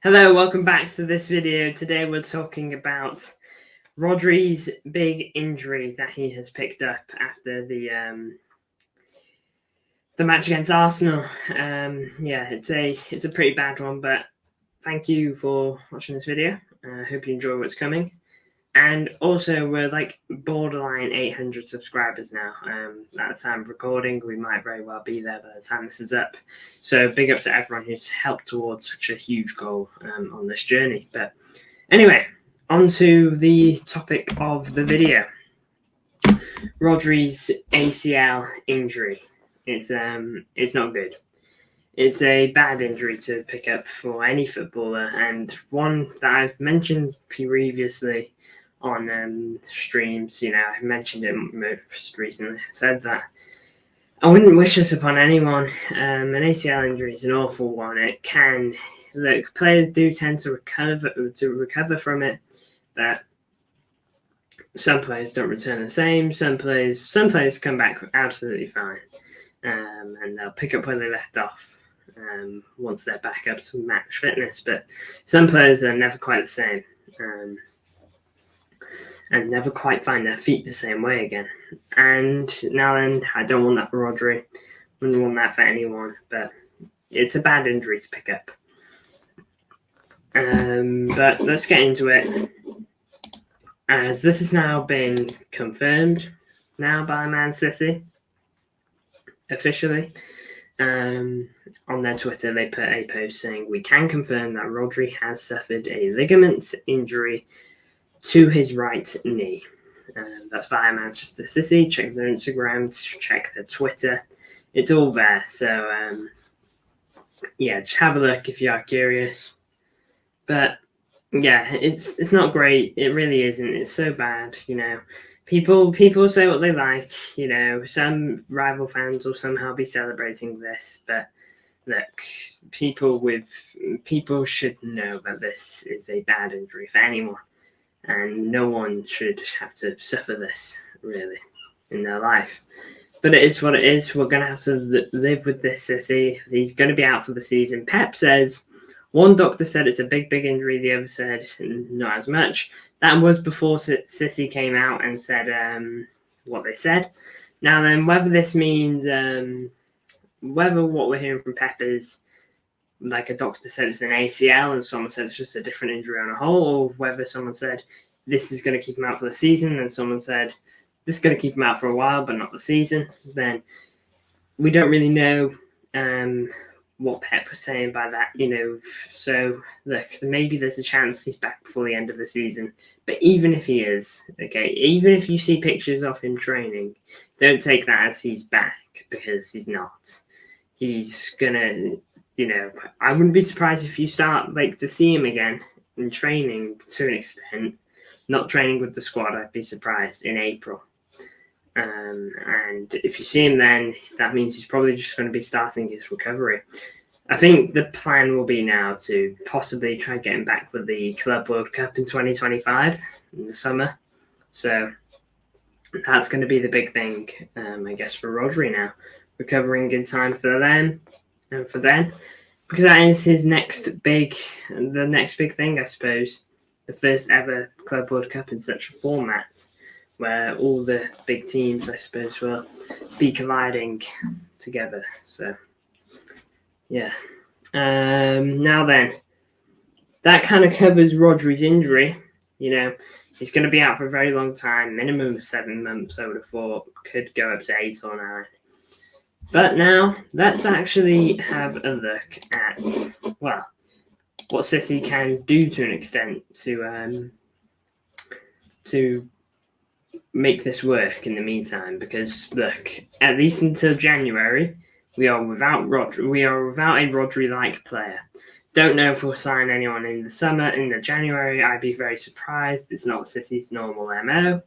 Hello, welcome back to this video. Today we're talking about Rodri's big injury that he has picked up after the match against Arsenal. It's a pretty bad one, but thank you for watching this video. I hope you enjoy what's coming. And also, we're like borderline 800 subscribers now. At the time of recording, we might very well be there by the time this is up. So big up to everyone who's helped towards such a huge goal on this journey. But anyway, on to the topic of the video. Rodri's ACL injury. It's not good. It's a bad injury to pick up for any footballer, and one that I've mentioned previously on streams. I mentioned it most recently. I said that I wouldn't wish this upon anyone. An ACL injury is an awful one. It can players do tend to recover from it, but some players don't return the same. Some players come back absolutely fine, and they'll pick up where they left off once they're back up to match fitness. But some players are never quite the same. And never quite find their feet the same way again. And now then, I don't want that for Rodri. Wouldn't want that for anyone, but it's a bad injury to pick up. But let's get into it. As this has now been confirmed now by Man City, officially. On their Twitter, they put a post saying, "We can confirm that Rodri has suffered a ligament injury to his right knee." That's via Manchester City. Check their Instagram, check their Twitter. It's all there. So, just have a look if you are curious. But, yeah, it's not great. It really isn't. It's so bad, People say what they like, Some rival fans will somehow be celebrating this. But, look, people should know that this is a bad injury for anyone. And no one should have to suffer this, really, in their life. But it is what it is. We're going to have to live with this, City. He's going to be out for the season. Pep says, one doctor said it's a big, big injury. The other said not as much. That was before City came out and said what they said. Now then, whether this means, whether what we're hearing from Pep is, like a doctor said it's an ACL and someone said it's just a different injury on a whole, or whether someone said this is going to keep him out for the season and someone said this is going to keep him out for a while but not the season, then we don't really know what Pep was saying by that, So, look, maybe there's a chance he's back before the end of the season. But even if he is, even if you see pictures of him training, don't take that as he's back, because he's not. He's going to... I wouldn't be surprised if you start to see him again in training to an extent. Not training with the squad, I'd be surprised, in April. And if you see him then, that means he's probably just going to be starting his recovery. I think the plan will be now to possibly try and get him back for the Club World Cup in 2025 in the summer. So that's going to be the big thing, I guess, for Rodri now. Recovering in time for them. And for then, because that is the next big thing, I suppose. The first ever Club World Cup in such a format, where all the big teams, I suppose, will be colliding together. So, yeah. Now then, that kind of covers Rodri's injury. He's going to be out for a very long time, minimum of 7 months, I would have thought. Could go up to 8 or 9. But now, let's actually have a look at, what City can do to an extent to make this work in the meantime. Because, look, at least until January, we are without Rodri. We are without a Rodri-like player. Don't know if we'll sign anyone in the summer. In the January, I'd be very surprised. It's not City's normal MO.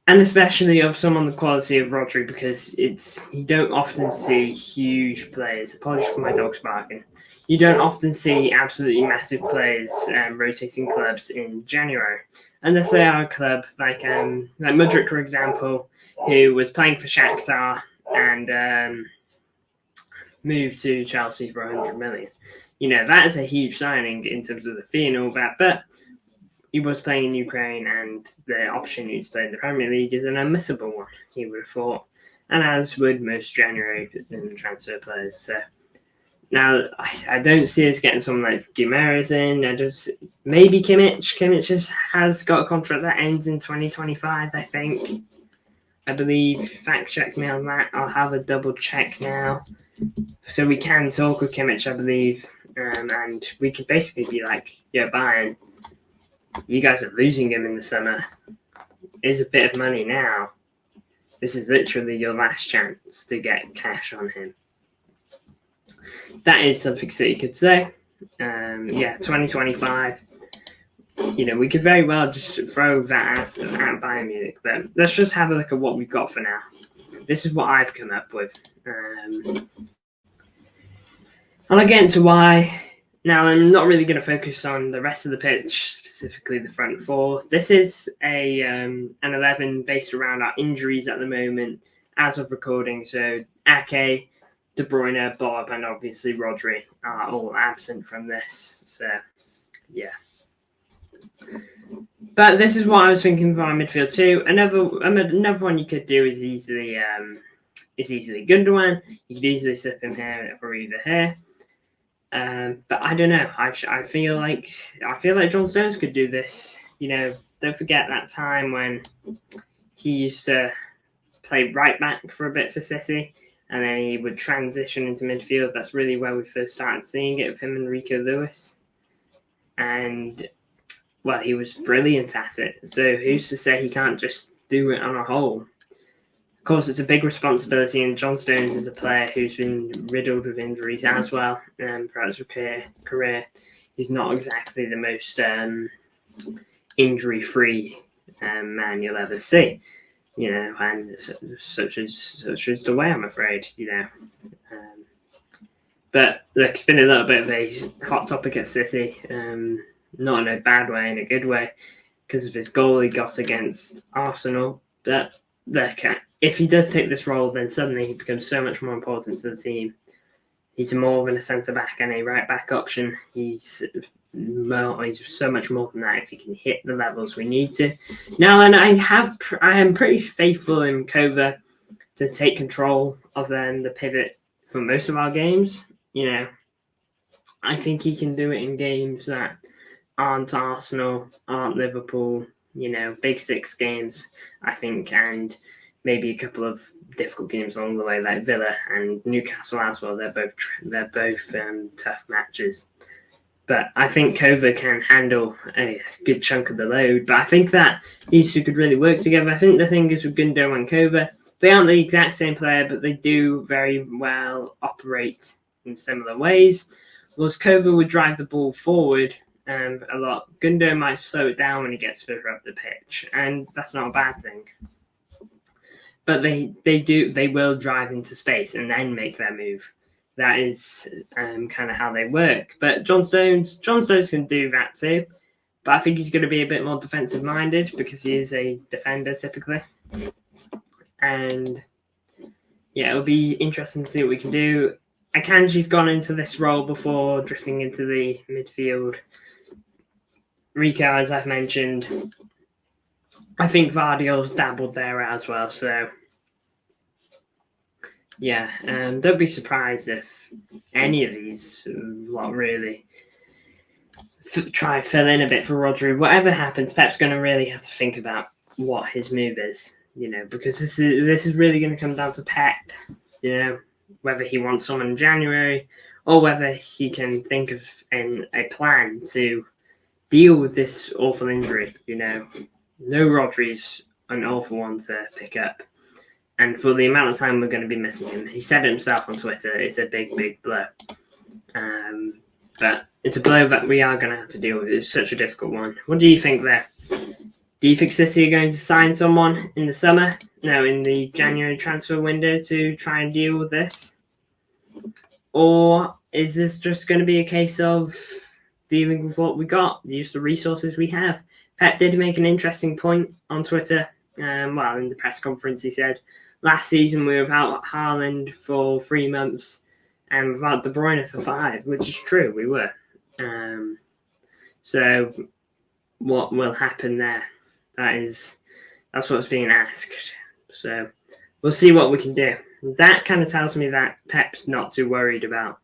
And especially of someone the quality of Rodri, because you don't often see huge players. Apologies for my dog's barking. You don't often see absolutely massive players rotating clubs in January, unless they are a club like Mudryk, for example, who was playing for Shakhtar and moved to Chelsea for 100 million. That is a huge signing in terms of the fee and all that. But he was playing in Ukraine, and the opportunity to play in the Premier League is an unmissable one, he would have thought. And as would most January transfer players. So now I don't see us getting someone like Guimaraes in. Maybe Kimmich. Kimmich has got a contract that ends in 2025, I think. I believe. Fact check me on that. I'll have a double check now. So we can talk with Kimmich, I believe. And we could basically be like, yeah, Bayern, you guys are losing him in the summer. Here's a bit of money now. This is literally your last chance to get cash on him. That is something that you could say. 2025. We could very well just throw that at Bayern Munich. But let's just have a look at what we've got for now. This is what I've come up with. And I'll get into why. Now, I'm not really going to focus on the rest of the pitch, specifically the front four. This is an 11 based around our injuries at the moment as of recording. So, Ake, De Bruyne, Bob, and obviously Rodri are all absent from this. So, yeah. But this is what I was thinking for our midfield too. Another one you could do is easily Gundogan. You could easily slip him here or either here. But I don't know. I feel like John Stones could do this. Don't forget that time when he used to play right back for a bit for City, and then he would transition into midfield. That's really where we first started seeing it with him and Rico Lewis. And well, he was brilliant at it. So who's to say he can't just do it on a whole? Of course, it's a big responsibility, and John Stones is a player who's been riddled with injuries as well throughout his career. He's not exactly the most injury-free man you'll ever see, and such is the way, I'm afraid, But look, it's been a little bit of a hot topic at City, not in a bad way, in a good way, because of his goal he got against Arsenal. But look, if he does take this role, then suddenly he becomes so much more important to the team. He's more than a centre-back and a right-back option. He's so much more than that if he can hit the levels we need to. Now, and I am pretty faithful in Kova to take control of the pivot for most of our games. I think he can do it in games that aren't Arsenal, aren't Liverpool, Big Six games, I think, and maybe a couple of difficult games along the way, like Villa and Newcastle as well. They're both tough matches. But I think Kova can handle a good chunk of the load. But I think that these two could really work together. I think the thing is with Gundo and Kova, they aren't the exact same player, but they do very well operate in similar ways. Whereas Kova would drive the ball forward a lot. Gundo might slow it down when he gets further up the pitch, and that's not a bad thing. But they will drive into space and then make their move. That is kind of how they work. But John Stones can do that too. But I think he's going to be a bit more defensive minded because he is a defender typically. And yeah, it'll be interesting to see what we can do. Akanji's gone into this role before, drifting into the midfield. Rico, as I've mentioned, I think Vardyol's dabbled there as well. So yeah, don't be surprised if any of these really try fill in a bit for Rodri. Whatever happens, Pep's going to really have to think about what his move is, because this is really going to come down to Pep, whether he wants someone in January or whether he can think of a plan to deal with this awful injury. No Rodri's an awful one to pick up. And for the amount of time we're going to be missing him, he said it himself on Twitter, it's a big, big blow. But it's a blow that we are going to have to deal with. It's such a difficult one. What do you think there? Do you think City are going to sign someone in the summer? No, in the January transfer window to try and deal with this? Or is this just going to be a case of dealing with what we got, use the resources we have? Pep did make an interesting point on Twitter. In the press conference, he said, last season we were without Haaland for 3 months, and without De Bruyne for 5, which is true, we were. So what will happen there? That's what's being asked. So we'll see what we can do. That kind of tells me that Pep's not too worried about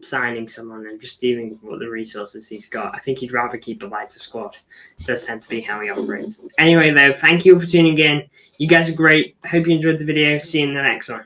signing someone and just dealing with what the resources he's got. I think he'd rather keep a lighter squad. So that's tends to be how he operates. Anyway, though, thank you for tuning in. You guys are great. I hope you enjoyed the video. See you in the next one.